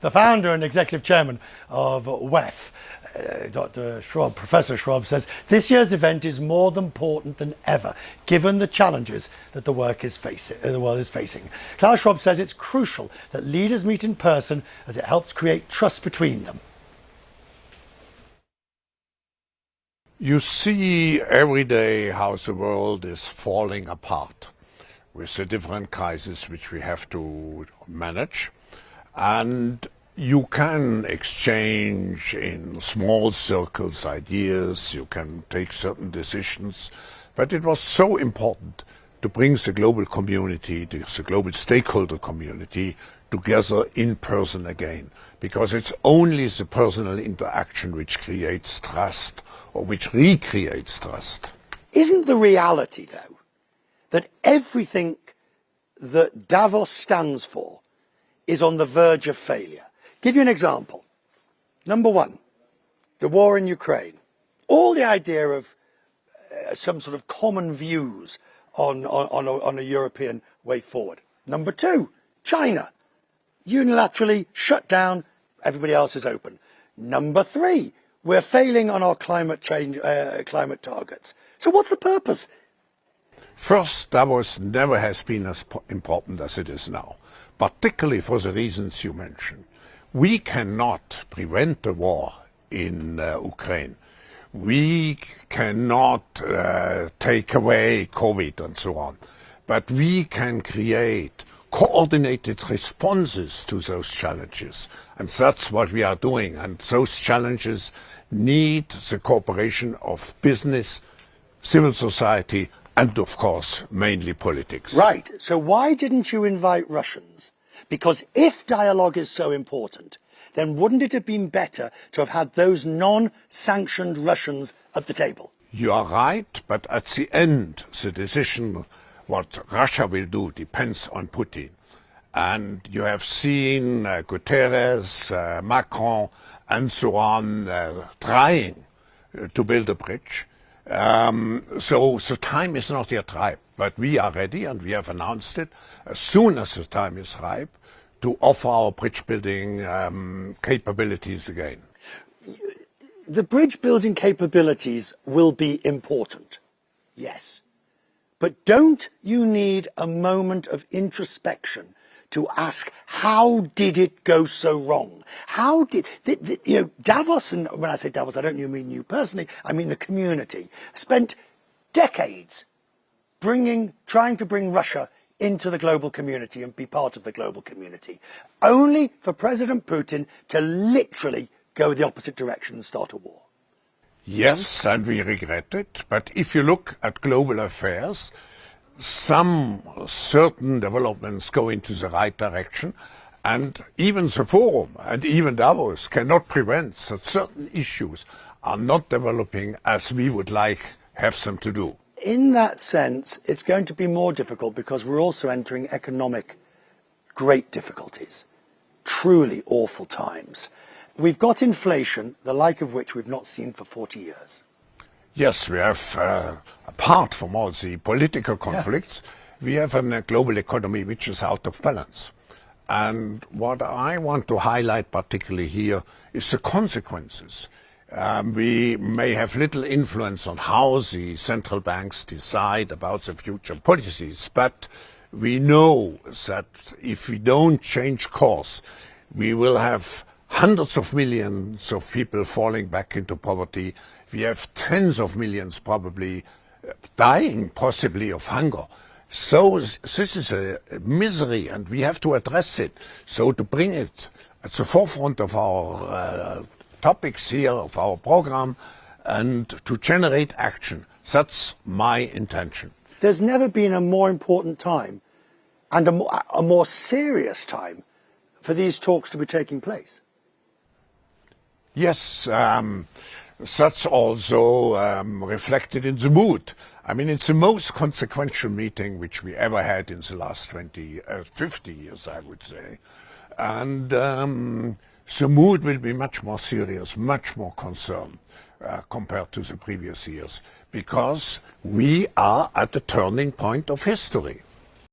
The founder and executive chairman of WEF, Dr. Schwab, Professor Schwab, says this year's event is more important than ever, given the challenges that the world is facing. Klaus Schwab says it's crucial that leaders meet in person as it helps create trust between them. You see every day how the world is falling apart with the different crises which we have to manage. And you can exchange in small circles ideas, you can take certain decisions, but it was so important to bring the global community, the global stakeholder community, together in person again, because it's only the personal interaction which creates trust or which recreates trust. Isn't the reality, though, that everything that Davos stands for is on the verge of failure? Give you an example. Number one, the war in Ukraine. All the idea of some sort of common views on a European way forward. Number two, China. Unilaterally shut down, everybody else is open. Number three, we're failing on our climate targets. So what's the purpose? First, Davos never has been as important as it is now, particularly for the reasons you mentioned. We cannot prevent the war in Ukraine. We cannot take away COVID and so on, but we can create coordinated responses to those challenges. And that's what we are doing. And those challenges need the cooperation of business, civil society, and of course, mainly politics. Right. So why didn't you invite Russians? Because if dialogue is so important, then wouldn't it have been better to have had those non-sanctioned Russians at the table? You are right, but at the end, the decision what Russia will do depends on Putin. And you have seen Guterres, Macron, and so on trying to build a bridge. So the time is not yet ripe, but we are ready and we have announced it as soon as the time is ripe to offer our bridge building capabilities again. The bridge building capabilities will be important, yes. But don't you need a moment of introspection to ask, how did it go so wrong? How did, Davos, and when I say Davos, I don't mean you personally, I mean the community, spent decades trying to bring Russia into the global community and be part of the global community, only for President Putin to literally go the opposite direction and start a war. Yes, and we regret it. But if you look at global affairs, some certain developments go into the right direction, and even the Forum and even Davos cannot prevent that certain issues are not developing as we would like have them to do. In that sense, it's going to be more difficult because we're also entering economic great difficulties, truly awful times. We've got inflation, the like of which we've not seen for 40 years. Yes, we have, apart from all the political conflicts, we have a global economy which is out of balance. And what I want to highlight particularly here is the consequences. We may have little influence on how the central banks decide about the future policies, but we know that if we don't change course, we will have hundreds of millions of people falling back into poverty. We have tens of millions probably dying, possibly of hunger. So this is a misery and we have to address it. So to bring it at the forefront of our topics here, of our program, and to generate action, that's my intention. There's never been a more important time and a more serious time for these talks to be taking place. Yes, that's also reflected in the mood. I mean, it's the most consequential meeting which we ever had in the last 50 years, I would say. And the mood will be much more serious, much more concerned compared to the previous years, because we are at the turning point of history.